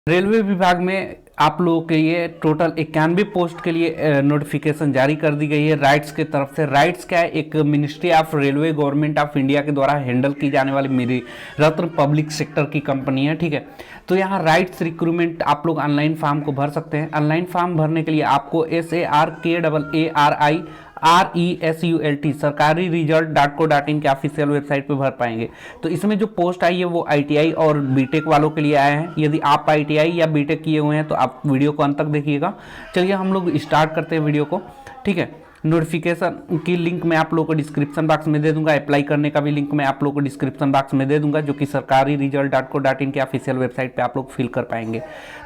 Railway विभाग में आप लोगों के लिए टोटल 91 पोस्ट के लिए नोटिफिकेशन जारी कर दी गई है राइट्स के तरफ से। राइट्स क्या है, एक ministry of railway government of India के द्वारा हैंडल की जाने वाली मेरी रत्न पब्लिक सेक्टर की कंपनी है, ठीक है। तो यहाँ राइट्स रिक्रूटमेंट आप लोग ऑनलाइन फॉर्म को भर सकते हैं। ऑनलाइन फॉर्म भरने के लिए आपको SARKAARIRESULT सरकारी रिजल्ट.co.in के ऑफिशियल वेबसाइट पे भर पाएंगे। तो इसमें जो पोस्ट आई है वो ITI और बीटेक वालों के लिए आए हैं। यदि आप ITI या बीटेक किए हुए हैं तो आप वीडियो को अंत तक देखिएगा। चलिए हम लोग स्टार्ट करते हैं वीडियो को, ठीक है। नोटिफिकेशन की लिंक मैं आप लोगों को डिस्क्रिप्शन बॉक्स में दे दूंगा। अप्लाई करने का भी लिंक मैं आप लोगों को डिस्क्रिप्शन बॉक्स में दे दूंगा, जो कि सरकारी रिजल्ट.co.in के ऑफिशियल वेबसाइट पे आप लोग फिल कर पाएंगे।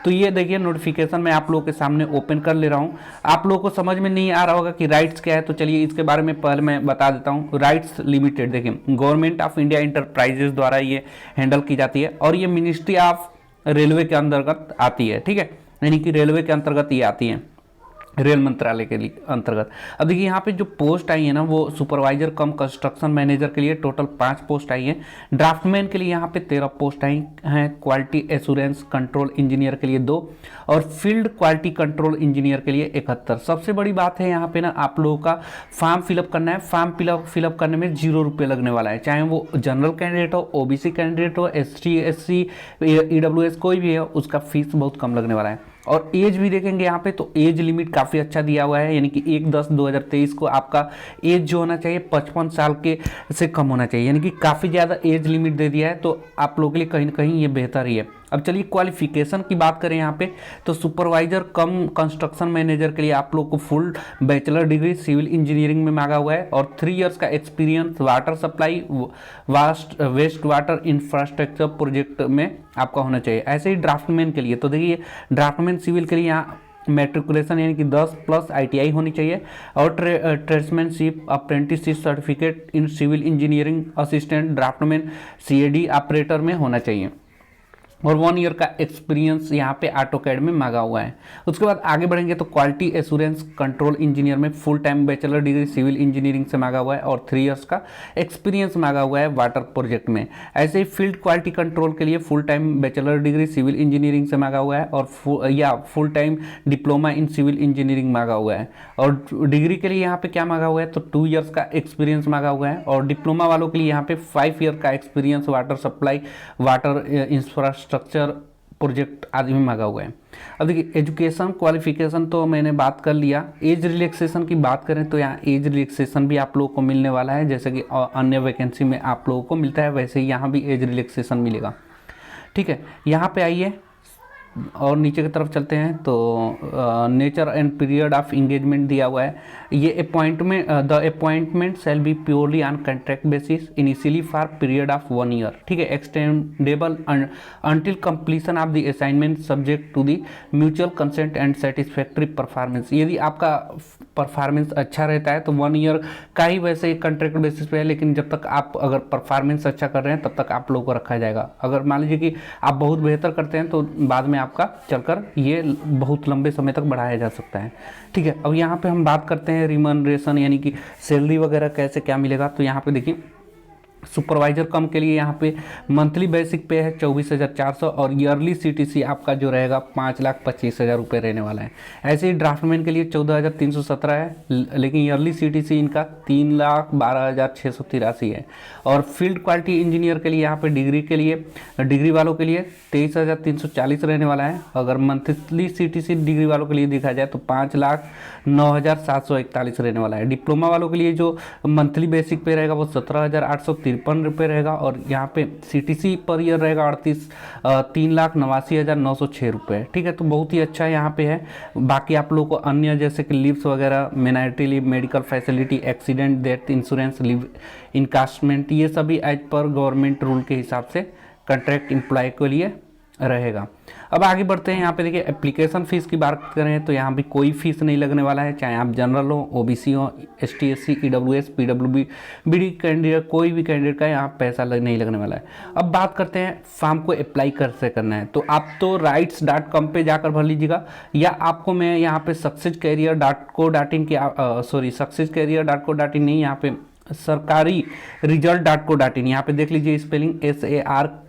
तो ये देखिए नोटिफिकेशन मैं आप लोगों के सामने ओपन कर ले रहा हूँ। आप लोगों को समझ में नहीं आ रहा होगा कि राइट्स क्या है, तो चलिए इसके बारे में पहले मैं बता देता हूँ। राइट्स लिमिटेड देखिए गवर्नमेंट ऑफ इंडिया इंटरप्राइजेज द्वारा ये हैंडल की जाती है और ये मिनिस्ट्री ऑफ रेलवे के अंतर्गत आती है, ठीक है। यानी कि रेलवे के अंतर्गत ये आती है, रेल मंत्रालय के लिए अंतर्गत। अब देखिए यहाँ पे जो पोस्ट आई है ना वो सुपरवाइजर कम कंस्ट्रक्शन मैनेजर के लिए टोटल 5 पोस्ट आई है। ड्राफ्टमैन के लिए यहाँ पे 13 पोस्ट आई हैं। क्वालिटी एश्योरेंस कंट्रोल इंजीनियर के लिए 2 और फील्ड क्वालिटी कंट्रोल इंजीनियर के लिए 71। सबसे बड़ी बात है यहाँ पे ना आप लोगों का फॉर्म फिलअप करना है। फॉर्म फिलअप करने में 0 रुपये लगने वाला है, चाहे वो जनरल कैंडिडेट हो, OBC कैंडिडेट हो, ST SC EWS कोई भी है, उसका फीस बहुत कम लगने वाला है। और एज भी देखेंगे यहाँ पे तो एज लिमिट काफ़ी अच्छा दिया हुआ है, यानी कि 1/10/2023 को आपका एज जो होना चाहिए 55 साल के से कम होना चाहिए, यानी कि काफ़ी ज़्यादा एज लिमिट दे दिया है। तो आप लोगों के लिए कहीं ना कहीं ये बेहतर ही है। अब चलिए क्वालिफिकेशन की बात करें यहाँ पे, तो सुपरवाइजर कम कंस्ट्रक्शन मैनेजर के लिए आप लोग को full bachelor degree civil engineering में मांगा हुआ है और 3 इयर्स का experience water supply waste water infrastructure project में आपका होना चाहिए। ऐसे ही ड्राफ्टमैन के लिए, तो देखिए ड्राफ्टमैन सिविल के लिए यहाँ मैट्रिकुलेशन यानी कि 10+ ITI होनी चाहिए और tradesmanship apprenticeship certificate in civil engineering assistant draftsman CAD operator में होना चाहिए और 1 ईयर का एक्सपीरियंस यहाँ पे AutoCAD में मांगा हुआ है। उसके बाद आगे बढ़ेंगे तो क्वालिटी एश्योरेंस कंट्रोल इंजीनियर में full time bachelor degree civil engineering से मांगा हुआ है और 3 इयर्स का एक्सपीरियंस मांगा हुआ है वाटर प्रोजेक्ट में। ऐसे ही फील्ड क्वालिटी कंट्रोल के लिए full time bachelor degree civil engineering से मांगा हुआ है और full time diploma in civil engineering मांगा हुआ है। और डिग्री के लिए यहाँ पे क्या मांगा हुआ है, तो 2 इयर्स का एक्सपीरियंस मांगा हुआ है और डिप्लोमा वालों के लिए यहाँ पे 5 ईयर का experience water supply water infrastructure project आदि में मांगा हुआ है। अब देखिए एजुकेशन क्वालिफिकेशन तो मैंने बात कर लिया। एज रिलैक्सेशन की बात करें तो यहाँ एज रिलैक्सेशन भी आप लोगों को मिलने वाला है, जैसे कि अन्य वैकेंसी में आप लोगों को मिलता है वैसे ही यहाँ भी एज रिलैक्सेशन मिलेगा, ठीक है। यहाँ पे आइए और नीचे की तरफ चलते हैं तो nature and period of engagement दिया हुआ है। ये the appointment shall be purely on contract basis initially for period of 1 year, ठीक है। Extendable until completion of the assignment subject to the mutual consent and satisfactory performance. यदि आपका performance अच्छा रहता है तो 1 ईयर का ही वैसे कॉन्ट्रैक्ट बेसिस पे है, लेकिन जब तक आप अगर परफॉर्मेंस अच्छा कर रहे हैं तब तक आप लोगों को रखा जाएगा। अगर मान लीजिए कि आप बहुत बेहतर करते हैं तो बाद में आपका चलकर ये बहुत लंबे समय तक बढ़ाया जा सकता है, ठीक है। अब यहाँ पे हम बात करते हैं रिमनरेशन यानी कि सैलरी वगैरह कैसे क्या मिलेगा। तो यहाँ पे देखिए सुपरवाइजर कम के लिए यहाँ पे मंथली बेसिक पे है 24,400 और ईयरली CTC आपका जो रहेगा 5,25,000 रुपये रहने वाला है। ऐसे ही ड्राफ्टमैन के लिए 14,317 है, लेकिन ईयरली CTC इनका 3,12,683 है। और फील्ड क्वालिटी इंजीनियर के लिए यहाँ पे डिग्री वालों के लिए 23,340 रहने वाला है। अगर मंथली CTC डिग्री वालों के लिए देखा जाए तो 5,09,741 रहने वाला है। डिप्लोमा वालों के लिए जो मंथली बेसिक पे रहेगा वो 17,853 रुपये रहेगा और यहाँ पे CTC पर ईयर रहेगा 3,89,906 रुपये, ठीक है। तो बहुत ही अच्छा यहाँ पे है। बाकी आप लोगों को अन्य जैसे कि लीव्स वगैरह, मिनाइटी leave, medical facility, accident death insurance, leave encashment, ये सभी एज पर गवर्नमेंट रूल के हिसाब से कॉन्ट्रैक्ट एम्प्लॉय के लिए रहेगा। अब आगे बढ़ते हैं। यहाँ पे देखिए एप्लीकेशन फ़ीस की बात करें तो यहाँ भी कोई फीस नहीं लगने वाला है, चाहे आप जनरल हो, OBC हो, ST SC EWS PWB BD candidate, कोई भी कैंडिडेट का यहाँ पैसा नहीं लगने वाला है। अब बात करते हैं फॉर्म को अप्लाई कैसे करना है। तो आप तो rights.com पे जाकर भर लीजिएगा या आपको मैं यहाँ पे successcareer.co.in की successcareer.co.in नहीं, यहाँ पे सरकारी रिजल्ट.co.in, यहाँ पे देख लीजिए स्पेलिंग SARKAARIRES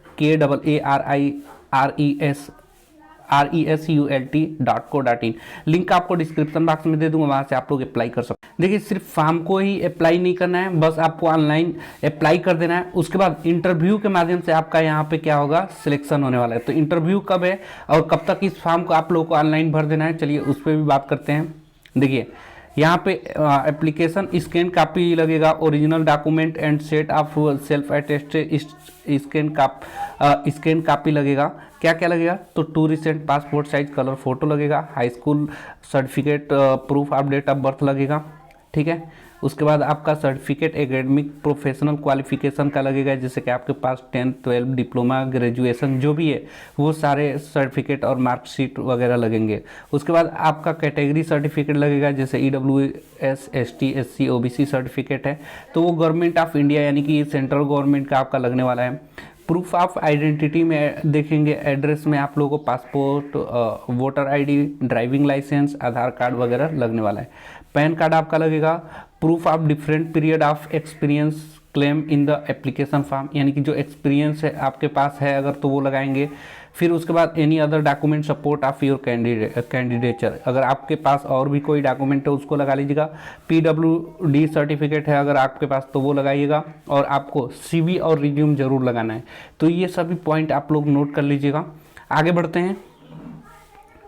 result.result.co.in। लिंक आपको डिस्क्रिप्शन बॉक्स में दे दूंगा, वहां से आप लोग अप्लाई कर सकते हैं। देखिए सिर्फ फॉर्म को ही अप्लाई नहीं करना है, बस आपको ऑनलाइन अप्लाई कर देना है। उसके बाद इंटरव्यू के माध्यम से आपका यहाँ पे क्या होगा, सिलेक्शन होने वाला है। तो इंटरव्यू कब है और कब तक इस फॉर्म को आप लोगों को ऑनलाइन भर देना है, चलिए उस पर भी बात करते हैं। देखिए यहाँ पे एप्लीकेशन स्कैन कापी लगेगा, original document and set of self attested scan copy लगेगा। क्या क्या लगेगा, तो 2 recent passport size colour photo लगेगा, high school certificate proof of date of birth लगेगा, ठीक है। उसके बाद आपका सर्टिफिकेट एकेडमिक प्रोफेशनल क्वालिफिकेशन का लगेगा, जैसे कि आपके पास 10th 12 डिप्लोमा ग्रेजुएशन जो भी है वो सारे सर्टिफिकेट और मार्कशीट वगैरह लगेंगे। उसके बाद आपका कैटेगरी सर्टिफिकेट लगेगा, जैसे EWS ST SC OBC certificate है तो वो गवर्नमेंट ऑफ इंडिया यानी कि सेंट्रल गवर्नमेंट का आपका लगने वाला है। प्रूफ ऑफ आइडेंटिटी में देखेंगे, एड्रेस में आप लोगों को passport, voter ID, driving licence, Aadhaar card वगैरह लगने वाला है। पैन कार्ड आपका लगेगा। Proof of different period of experience claim in the application form, यानी कि जो एक्सपीरियंस है आपके पास है अगर तो वो लगाएंगे। फिर उसके बाद any other document support of your candidature, अगर आपके पास और भी कोई डॉक्यूमेंट है उसको लगा लीजिएगा। PWD सर्टिफिकेट है अगर आपके पास तो वो लगाइएगा, और आपको CV और रिज्यूम जरूर लगाना है। तो ये सभी पॉइंट आप लोग नोट कर लीजिएगा। आगे बढ़ते हैं,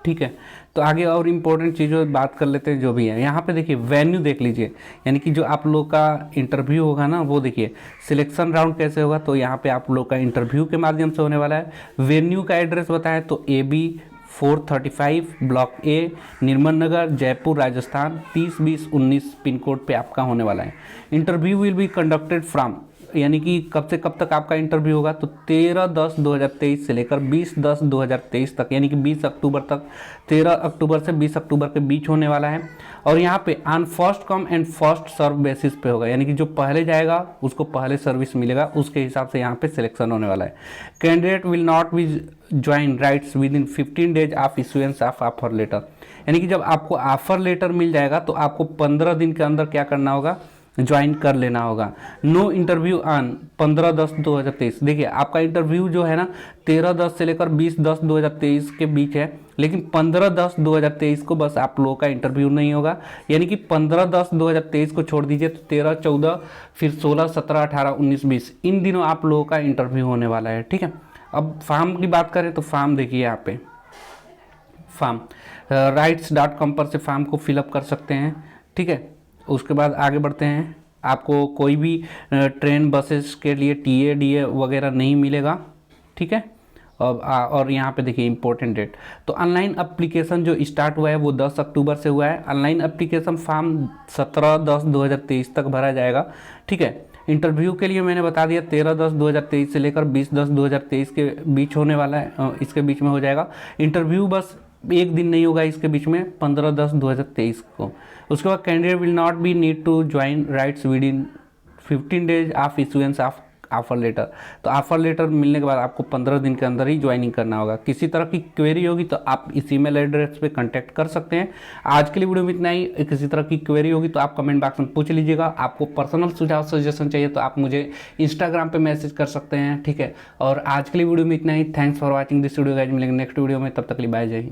ठीक है। तो आगे और इम्पोर्टेंट चीज़ों बात कर लेते हैं जो भी है। यहाँ पे देखिए वेन्यू देख लीजिए, यानी कि जो आप लोग का इंटरव्यू होगा ना वो देखिए सिलेक्शन राउंड कैसे होगा, तो यहाँ पे आप लोग का इंटरव्यू के माध्यम से होने वाला है। वेन्यू का एड्रेस बताएं तो AB 435 block A, Nirmal Nagar, Jaipur, Rajasthan 30-20-19 pin code पे आपका होने वाला है। Interview will be conducted from, यानी कि कब से कब तक आपका इंटरव्यू होगा, तो 13/10/2023 से लेकर 20/10/2023 तक, यानी कि 20 अक्टूबर तक, 13 अक्टूबर से 20 अक्टूबर के बीच होने वाला है। और यहाँ पे on first come and first serve basis पे होगा, यानी कि जो पहले जाएगा उसको पहले सर्विस मिलेगा, उसके हिसाब से यहाँ पे सिलेक्शन होने वाला है। Candidate will not be join rights within 15 days of issuance of offer letter, यानी कि जब आपको ऑफर लेटर मिल जाएगा तो आपको 15 दिन के अंदर क्या करना होगा, ज्वाइन कर लेना होगा। नो इंटरव्यू ऑन 15/10/2023, देखिए आपका इंटरव्यू जो है ना 13/10 से लेकर 20/10/2023 के बीच है, लेकिन 15/10/2023 को बस आप लोगों का इंटरव्यू नहीं होगा, यानी कि 15/10/2023 को छोड़ दीजिए तो 13, 14, फिर 16, 17, 18, 19, 20 इन दिनों आप लोगों का इंटरव्यू होने वाला है, ठीक है। अब फॉर्म की बात करें तो फॉर्म देखिए यहाँ पे, फॉर्म rights.com पर से फॉर्म को फिलअप कर सकते हैं, ठीक है। उसके बाद आगे बढ़ते हैं, आपको कोई भी ट्रेन बसेस के लिए TA DA वगैरह नहीं मिलेगा, ठीक है। और यहाँ पे देखिए इंपॉर्टेंट डेट, तो ऑनलाइन एप्लीकेशन जो स्टार्ट हुआ है वो 10 अक्टूबर से हुआ है। ऑनलाइन एप्लीकेशन फॉर्म 17/10/2023 तक भरा जाएगा, ठीक है। इंटरव्यू के लिए मैंने बता दिया 13/10/2023 से लेकर 20/10/2023 के बीच होने वाला है, इसके बीच में हो जाएगा इंटरव्यू। बस एक दिन नहीं होगा इसके बीच में, 15/10/2023 को। उसके बाद candidate will not be need to join rights within 15 days of issuance of offer letter, तो ऑफर लेटर मिलने के बाद आपको 15 दिन के अंदर ही ज्वाइनिंग करना होगा। किसी तरह की क्वेरी होगी तो आप इस ईमेल एड्रेस पे कांटेक्ट कर सकते हैं। आज के लिए वीडियो में इतना ही, किसी तरह की क्वेरी होगी तो आप कमेंट बॉक्स में पूछ लीजिएगा। आपको पर्सनल सुझाव सजेशन चाहिए तो आप मुझे इंस्टाग्राम पे मैसेज कर सकते हैं, ठीक है। और आज के लिए वीडियो में इतना ही। Thanks for watching this video guys, मिलेंगे नेक्स्ट वीडियो में, तब तक के लिए बाय, जय हिंद।